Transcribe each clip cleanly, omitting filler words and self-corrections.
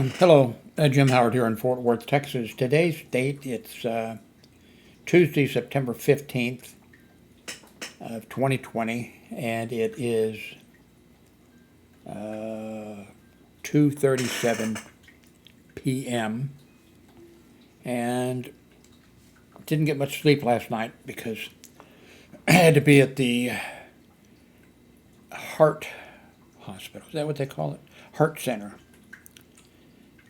Hello, Jim Howard here in Fort Worth, Texas. Today's date, it's Tuesday, September 15th of 2020, and it is 2:37 p.m. and didn't get much sleep last night because I had to be at the heart hospital. Is that what they call it? Heart Center,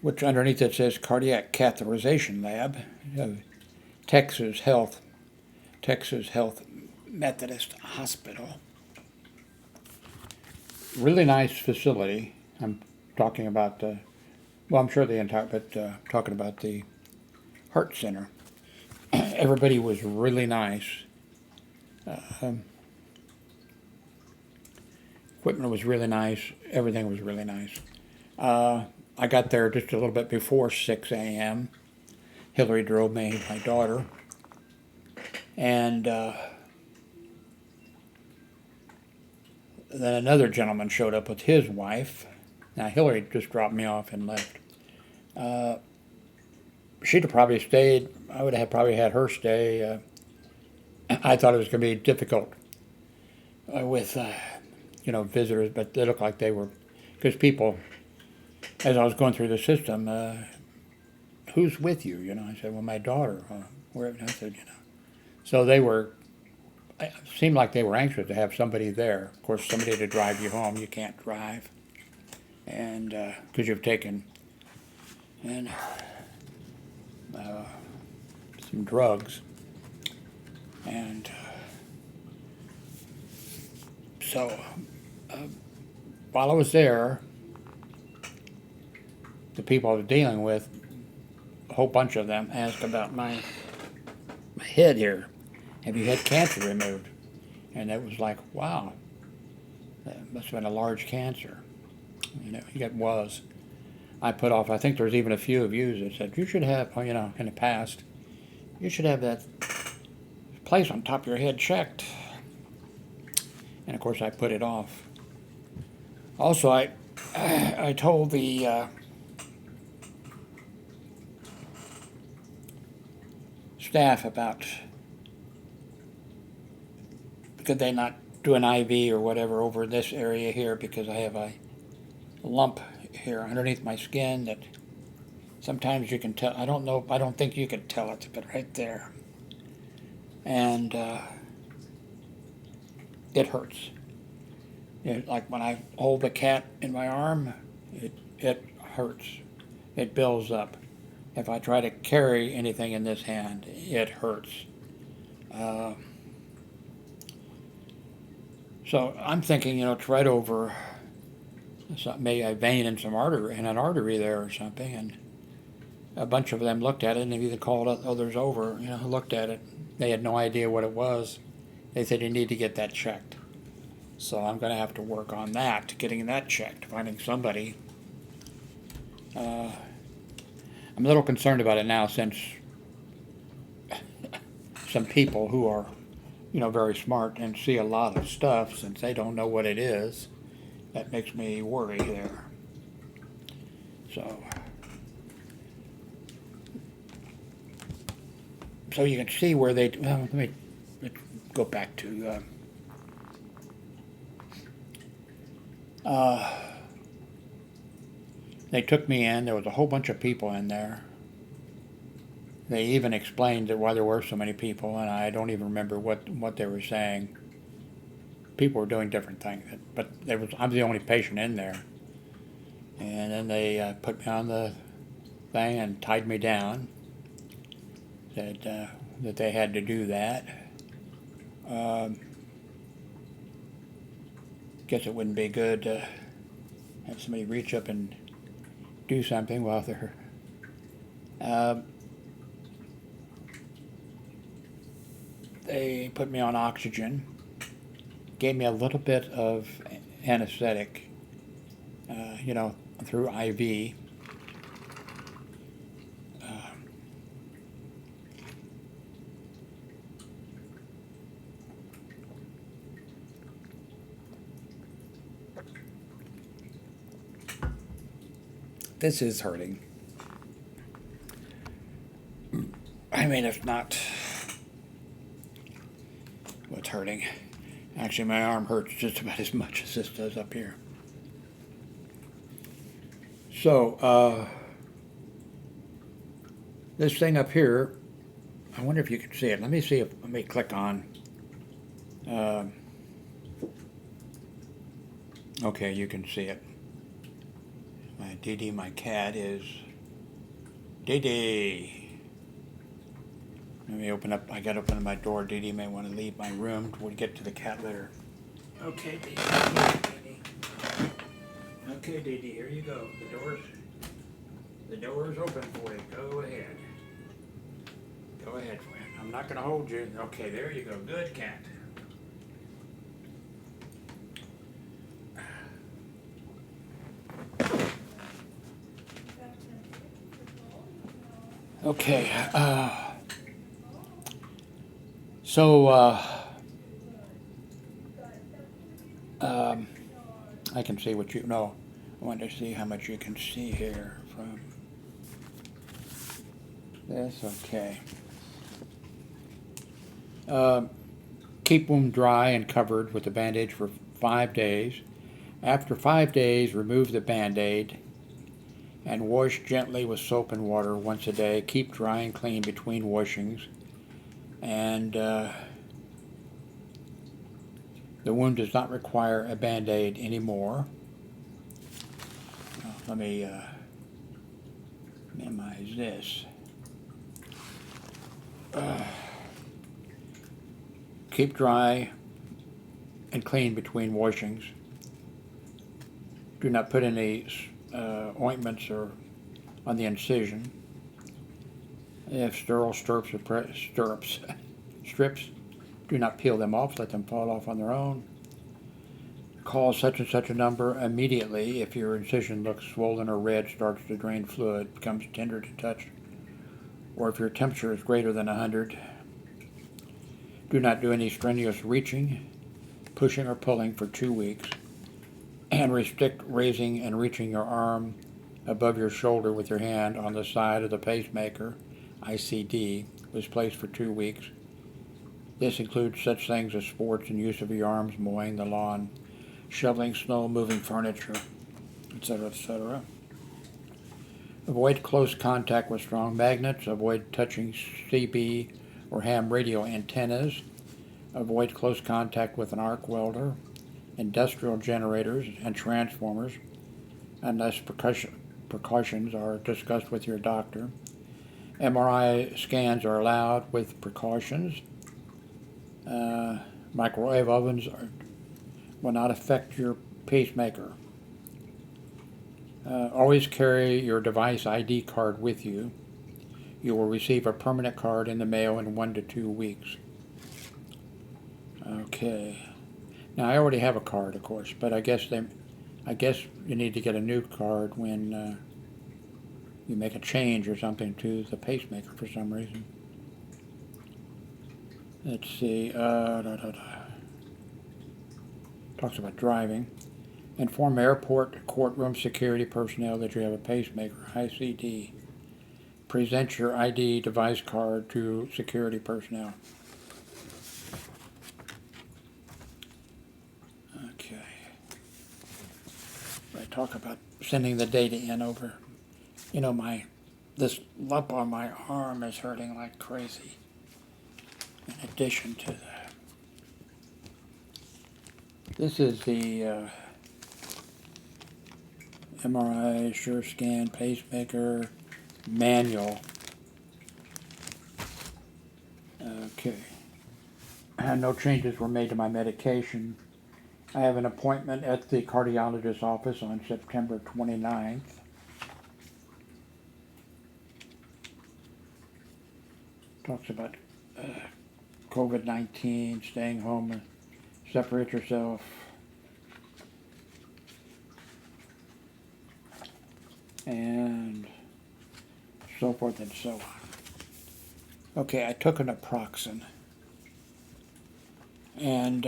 which underneath it says Cardiac Catheterization Lab of Texas Health Methodist Hospital. Really nice facility. I'm talking about, I'm sure the entire, but talking about the Heart Center. Everybody was really nice. Equipment was really nice. Everything was really nice. I got there just a little bit before 6 a.m. Hillary drove me, my daughter. And then another gentleman showed up with his wife. Now, Hillary just dropped me off and left. She'd have probably stayed. I would have probably had her stay. I thought it was going to be difficult with, visitors, but they looked like they were, because people, as I was going through the system, who's with you? I said, well, my daughter. Where? I said, So they were, it seemed like they were anxious to have somebody there. Of course, somebody to drive you home. You can't drive. And because you've taken some drugs. And so while I was there, the people I was dealing with, a whole bunch of them asked about my head here. Have you had cancer removed? And it was like, wow, that must have been a large cancer. It was. I put off, I think there's even a few of you that said, you should have, in the past, you should have that place on top of your head checked. And of course I put it off. Also, I told the staff about, could they not do an IV or whatever over this area here, because I have a lump here underneath my skin that sometimes you can tell. I don't think you can tell it, but right there. And it hurts. Like when I hold the cat in my arm, it hurts. It builds up. If I try to carry anything in this hand, it hurts. So I'm thinking, it's right over maybe a vein and some artery, and an artery there or something. And a bunch of them looked at it, and they either called others over, looked at it. They had no idea what it was. They said, you need to get that checked. So I'm going to have to work on that, getting that checked, finding somebody. I'm a little concerned about it now, since some people who are, very smart and see a lot of stuff, since they don't know what it is, that makes me worry there. So you can see where they, let me go back to, they took me in. There was a whole bunch of people in there. They even explained that why there were so many people, and I don't even remember what they were saying. People were doing different things, but I'm the only patient in there. And then they put me on the thing and tied me down. Said that they had to do that. Guess it wouldn't be good to have somebody reach up and do something while they're. They put me on oxygen, gave me a little bit of anesthetic, through IV. This is hurting. I mean, it's not what's hurting. Actually, my arm hurts just about as much as this does up here. So, this thing up here, I wonder if you can see it. Let me see if, let me click on. Okay, you can see it. My Dee, my cat is Dee. Let me open up, I gotta open my door. Dee may want to leave my room till we get to the cat litter. Okay, Dee. Okay, Dee, here you go. The door's open for you. Go ahead. Go ahead, friend. I'm not gonna hold you. Okay, there you go. Good cat. Okay, I can see what you know. I want to see how much you can see here from this. Okay. Keep wound dry and covered with a bandage for 5 days. After 5 days, remove the band-aid and wash gently with soap and water once a day. Keep dry and clean between washings. And the wound does not require a band-aid anymore. Let me minimize this. Keep dry and clean between washings. Do not put any ointments or on the incision. If sterile strips, do not peel them off. Let them fall off on their own. Call such and such a number immediately if your incision looks swollen or red, starts to drain fluid, becomes tender to touch, or if your temperature is greater than 100. Do not do any strenuous reaching, pushing, or pulling for 2 weeks, and restrict raising and reaching your arm above your shoulder with your hand on the side of the pacemaker, ICD, was placed for 2 weeks. This includes such things as sports and use of your arms, mowing the lawn, shoveling snow, moving furniture, etc., etc. Avoid close contact with strong magnets. Avoid touching CB or ham radio antennas. Avoid close contact with an arc welder, industrial generators, and transformers, unless precautions are discussed with your doctor. MRI scans are allowed with precautions. Microwave ovens will not affect your pacemaker. Always carry your device ID card with you. You will receive a permanent card in the mail in 1 to 2 weeks. Okay. Now I already have a card, of course, but I guess you need to get a new card when you make a change or something to the pacemaker for some reason. Let's see. Talks about driving. Inform airport courtroom security personnel that you have a pacemaker, ICD. Present your ID device card to security personnel. Okay. I talk about sending the data in over. You know, this lump on my arm is hurting like crazy. In addition to that, this is the MRI, sure scan, pacemaker, manual. Okay. No changes were made to my medication. I have an appointment at the cardiologist's office on September 29th. Talks about COVID-19, staying home, separate yourself. And so forth and so on. Okay, I took an naproxen. And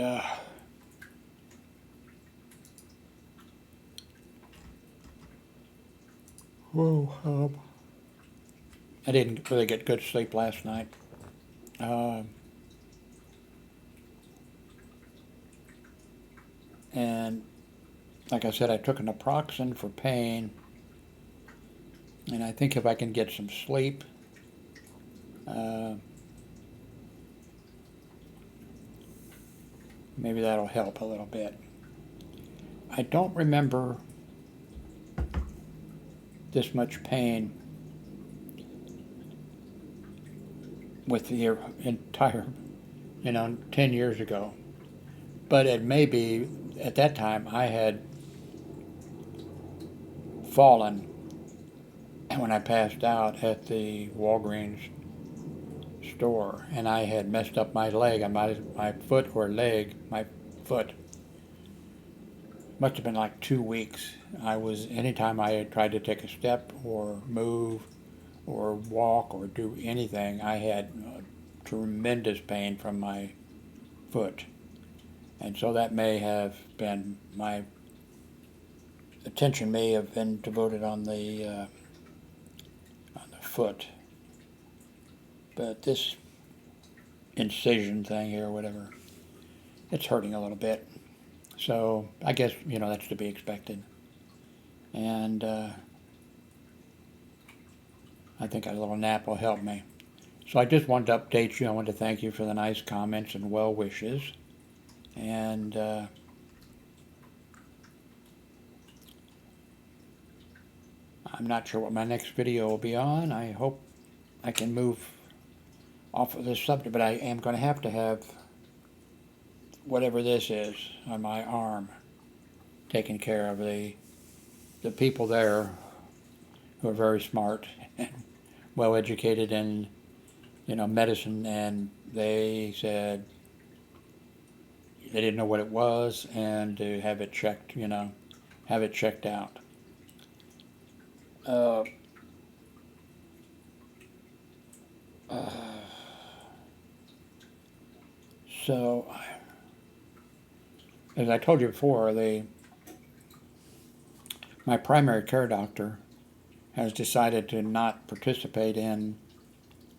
Whoa, I didn't really get good sleep last night. And like I said, I took an naproxen for pain, and I think if I can get some sleep, maybe that'll help a little bit. I don't remember this much pain with the entire, 10 years ago. But it may be, at that time, I had fallen when I passed out at the Walgreens store, and I had messed up my leg, my foot or leg, my foot. Must have been like 2 weeks. Anytime I had tried to take a step or move or walk or do anything, I had tremendous pain from my foot. And so that may have been, my attention may have been devoted on the foot. But this incision thing here, whatever, it's hurting a little bit. So I guess, that's to be expected. And I think a little nap will help me. So I just wanted to update you. I wanted to thank you for the nice comments and well wishes. And I'm not sure what my next video will be on. I hope I can move off of this subject, but I am going to have whatever this is on my arm taken care of. The people there who are very smart and well educated in medicine, and they said they didn't know what it was, and to have it checked, have it checked out. So, as I told you before, my primary care doctor has decided to not participate in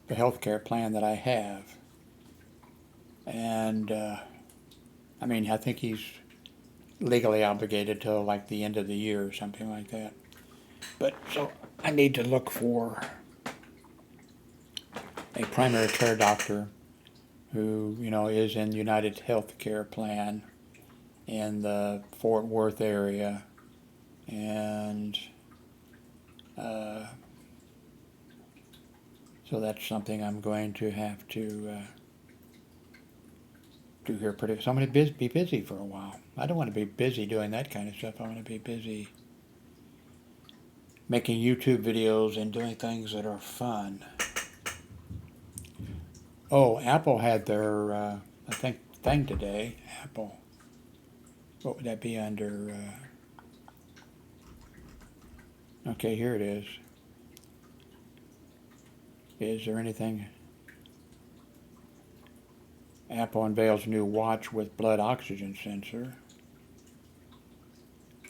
the health care plan that I have. And, I think he's legally obligated till like the end of the year or something like that. But, so I need to look for a primary care doctor who, is in United Health Care Plan in the Fort Worth area. And so that's something I'm going to have to do here pretty. So I'm going to be busy for a while. I don't want to be busy doing that kind of stuff. I want to be busy making YouTube videos and doing things that are fun. Oh, Apple had their thing today. Apple. What would that be under? Okay, here it is. Is there anything? Apple unveils new watch with blood oxygen sensor.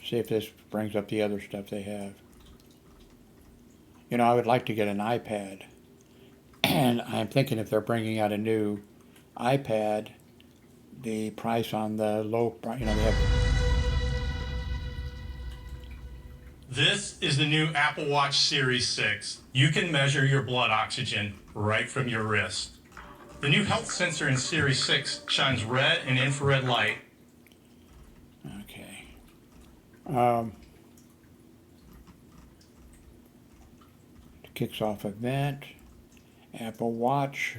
See if this brings up the other stuff they have. I would like to get an iPad. And I'm thinking if they're bringing out a new iPad, the price on the low, they have. This is the new Apple Watch Series 6. You can measure your blood oxygen right from your wrist. The new health sensor in Series 6 shines red and infrared light. Okay. Kicks off event. Apple Watch.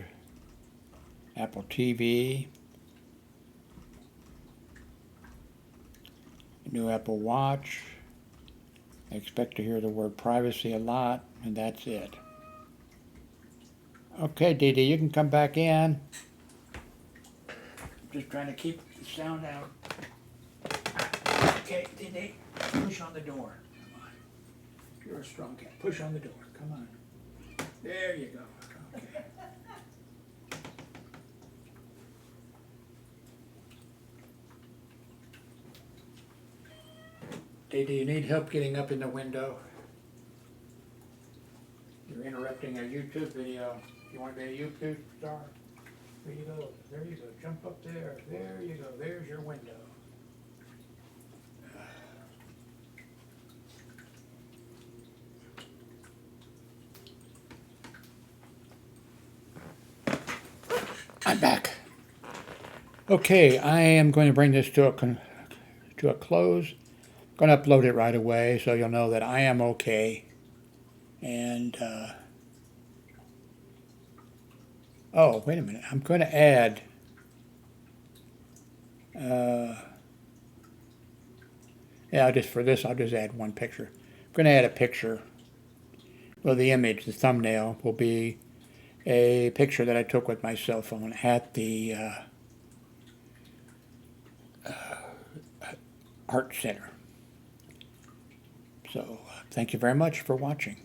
Apple TV. New Apple Watch. I expect to hear the word privacy a lot, and that's it. Okay, Dee Dee, you can come back in. I'm just trying to keep the sound out. Okay, Dee Dee, push on the door. Come on. You're a strong cat. Push on the door. Come on. There you go. Okay. Dee Dee, you need help getting up in the window? You're interrupting a YouTube video. You want to be a YouTube star? There you go. There you go. Jump up there. There you go. There's your window. I'm back. Okay, I am going to bring this to a close. I'm going to upload it right away so you'll know that I am okay. And oh, wait a minute. I'm going to add yeah, just for this, I'll just add one picture. I'm going to add a picture. Well, the image, the thumbnail, will be a picture that I took with my cell phone at the Art Center. So, thank you very much for watching.